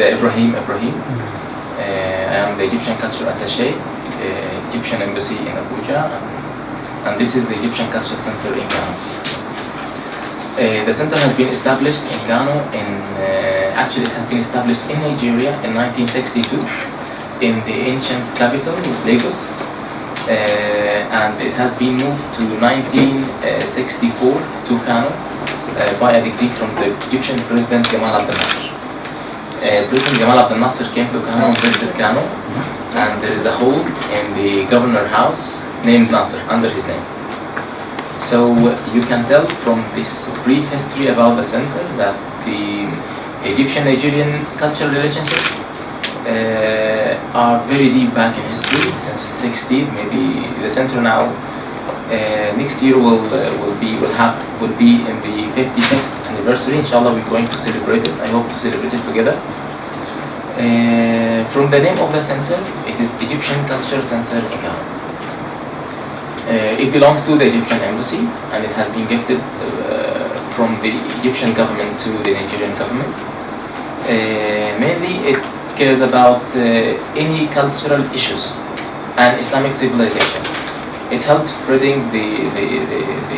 Ibrahim. I am the Egyptian Cultural Attaché, Egyptian Embassy in Abuja, and this is the Egyptian Cultural Center in Ghana. The center has been established in Ghana, actually it has been established in Nigeria in 1962 in the ancient capital, Lagos, and it has been moved to 1964 to Kano by a decree from the Egyptian President Gamal Abdel Nasser. President Gamal Abdel Nasser came to Kano and visited Kano, and there is a hall in the governor house named Nasser, under his name. So you can tell from this brief history about the center that the Egyptian-Nigerian cultural relationship are very deep back in history, since 60s. Maybe the center now next year will be in the 55th anniversary. Inshallah, we're going to celebrate it. I hope to celebrate it together. From the name of the center, it is Egyptian Cultural Center in Ghana. It belongs to the Egyptian Embassy, and it has been gifted from the Egyptian government to the Nigerian government. Mainly, it cares about any cultural issues and Islamic civilization. It helps spreading the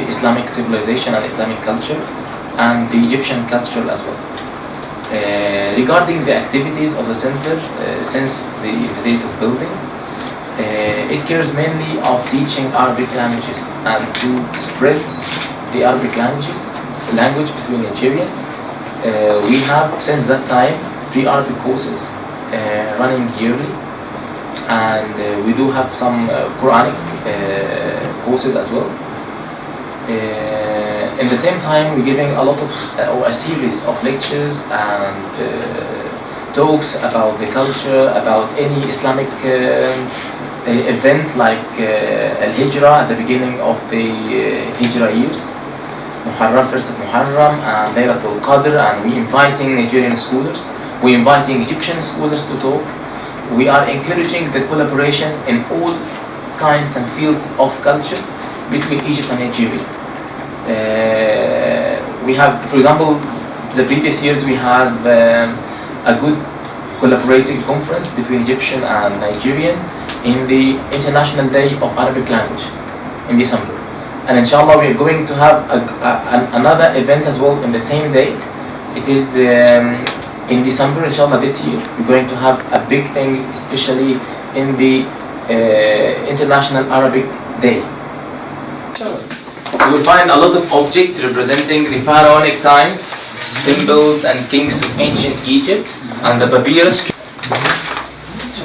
Islamic civilization and Islamic culture and the Egyptian culture as well. Regarding the activities of the center since the date of building, it cares mainly of teaching Arabic languages and to spread the Arabic language between Nigerians. We have since that time free Arabic courses running yearly, and we do have some Quranic courses as well. In the same time, we're giving a series of lectures and talks about the culture, about any Islamic event like Al-Hijrah at the beginning of the Hijrah years, Muharram, first of Muharram, and Laylatul Qadr, and we're inviting Nigerian scholars, we're inviting Egyptian scholars to talk. We are encouraging the collaboration in all kinds and fields of culture between Egypt and Nigeria. We have, for example, the previous years we have a good collaborating conference between Egyptian and Nigerians in the International Day of Arabic Language in December. And inshallah we are going to have another event as well in the same date. It is in December, inshallah, this year. We're going to have a big thing, especially in the International Arabic Day. So we'll find a lot of objects representing the pharaonic times, symbols and kings of ancient Egypt, and the papyrus.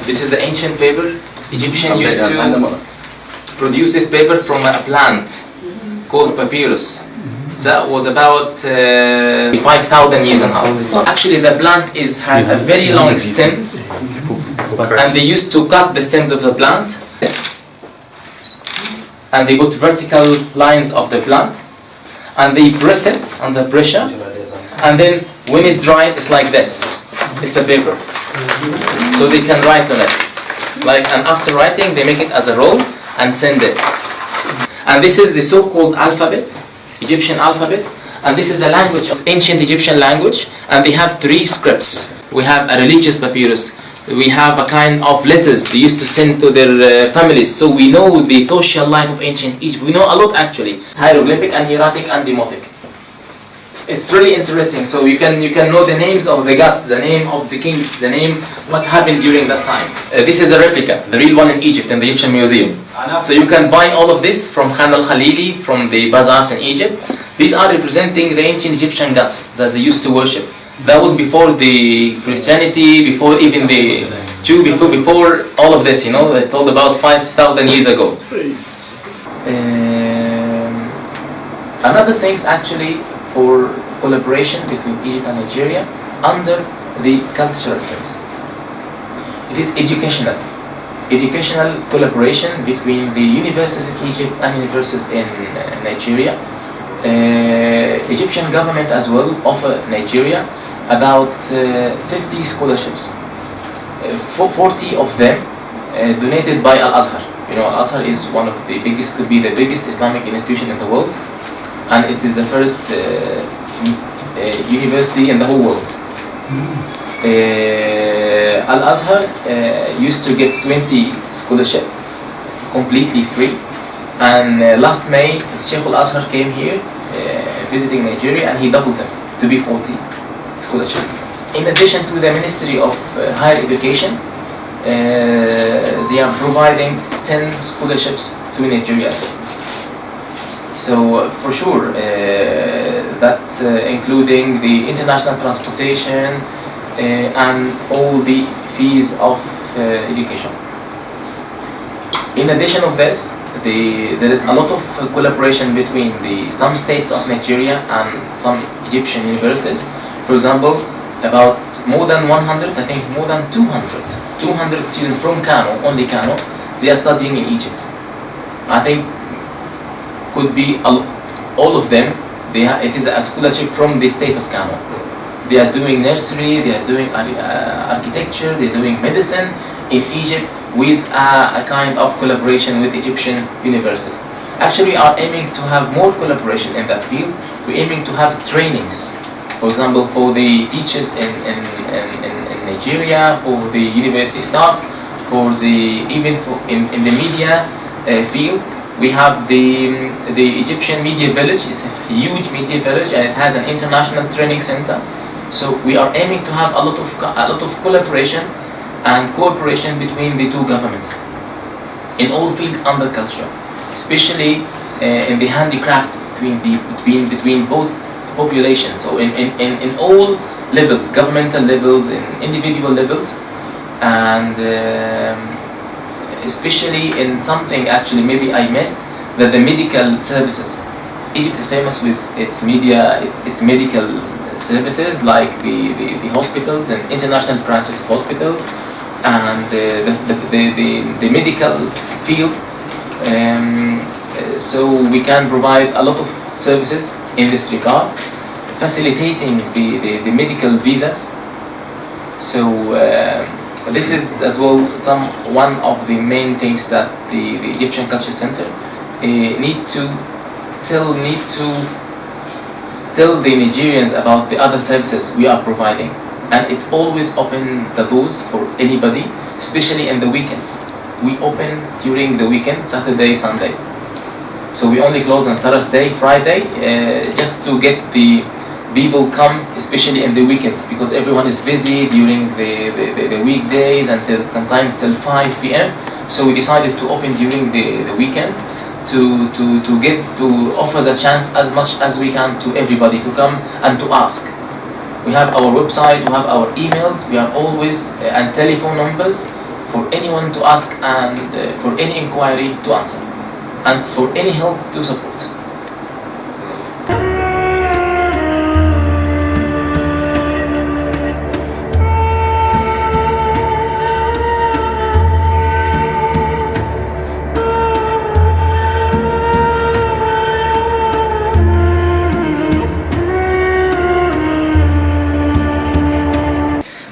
This is the ancient paper. Egyptians used to produce this paper from a plant called papyrus. That was about 5,000 years and a half. Actually, the plant has a very long stems, and they used to cut the stems of the plant, and they put vertical lines of the plant, and they press it under pressure, and then when it dries, it's like this. It's a paper, so they can write on it. And after writing, they make it as a roll and send it. And this is the so-called alphabet, Egyptian alphabet, and this is the language of ancient Egyptian language, and they have 3 scripts. We have a religious papyrus, we have a kind of letters they used to send to their families, so we know the social life of ancient Egypt. We know a lot actually, hieroglyphic and hieratic and demotic. It's really interesting, so you can know the names of the gods, the name of the kings, the name, what happened during that time. This is a replica, the real one in Egypt, in the Egyptian Museum. So you can buy all of this from Khan al-Khalili, from the bazaars in Egypt. These are representing the ancient Egyptian gods that they used to worship. That was before the Christianity, before even the Jew, before all of this, they told about 5,000 years ago. Another things actually for collaboration between Egypt and Nigeria under the cultural phase. It is educational collaboration between the universities in Egypt and universities in Nigeria. Egyptian government as well offer Nigeria about 50 scholarships. 40 of them donated by Al-Azhar. Al-Azhar is one of the biggest, could be the biggest Islamic institution in the world, and it is the first university in the whole world. Al-Azhar used to get 20 scholarship completely free, and last May Sheikh Al-Azhar came here visiting Nigeria, and he doubled them to be 40 scholarship. In addition to the Ministry of Higher Education, they are providing 10 scholarships to Nigeria. So for sure, that including the international transportation and all the fees of education. In addition of this, there is a lot of collaboration between some states of Nigeria and some Egyptian universities. For example, about more than 100, I think more than 200 students from Kano, only Kano, they are studying in Egypt. I think could be all of them. It is a scholarship from the state of Kano. They are doing nursery, they are doing architecture, they are doing medicine in Egypt with a kind of collaboration with Egyptian universities. Actually, we are aiming to have more collaboration in that field. We're aiming to have trainings, for example, for the teachers in Nigeria, for the university staff, even in the media field. We have the Egyptian Media Village. It's a huge media village, and it has an international training center. So we are aiming to have a lot of collaboration and cooperation between the two governments in all fields under culture, especially in the handicrafts between both populations. So in all levels, governmental levels, in individual levels, and especially in something actually maybe I missed, that the medical services. Egypt is famous with its medical services, like the hospitals and international branches of hospital, and the medical field. So we can provide a lot of services in this regard, facilitating the medical visas. So this is as well one of the main things that the Egyptian Culture Center need to tell the Nigerians about the other services we are providing, and it always open the doors for anybody, especially in the weekends. We open during the weekend, Saturday, Sunday. So we only close on Thursday, Friday, just to get the people come, especially in the weekends, because everyone is busy during the weekdays until sometime till 5 p.m. So we decided to open during the weekend to offer the chance as much as we can to everybody to come and to ask. We have our website, we have our emails, we have always and telephone numbers for anyone to ask, and for any inquiry to answer, and for any help to support. Yes.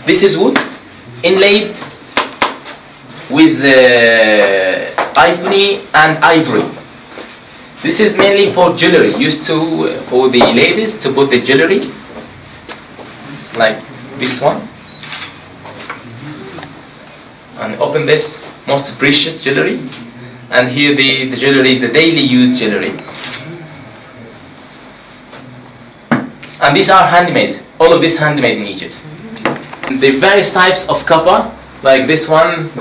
This is wood inlaid with ebony and ivory. This is mainly for jewelry, used for the ladies to put the jewelry, like this one. And open this most precious jewelry, and here the jewelry is the daily used jewelry. And these are handmade. All of this handmade in Egypt. The various types of copper, like this one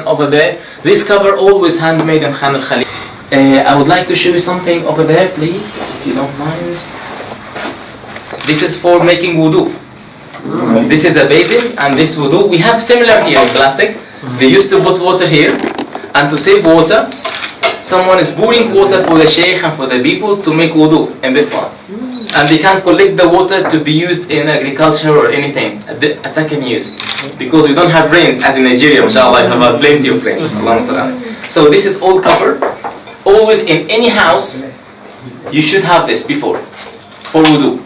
over there. This copper always handmade in Khan al-Khalil. I would like to show you something over there, please, if you don't mind. This is for making wudu. This is a basin, and this wudu. We have similar here in plastic. They used to put water here, and to save water, someone is pouring water for the sheikh and for the people to make wudu in this one. And they can collect the water to be used in agriculture or anything, a second use. Because we don't have rains, as in Nigeria, mashallah, I have plenty of rains. So this is all copper. Always in any house, you should have this before, for wudu.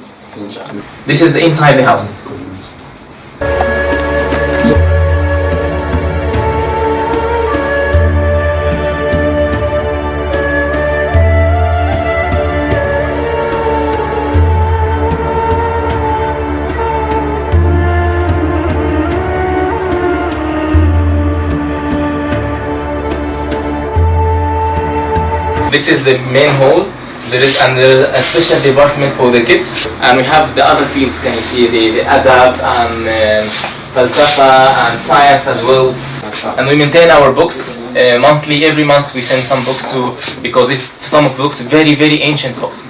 This is inside the house. This is the main hall. There is a special department for the kids, and we have the other fields. Can you see the adab and falsafa and science as well? And we maintain our books monthly. Every month we send some books to, because some of the books very ancient books.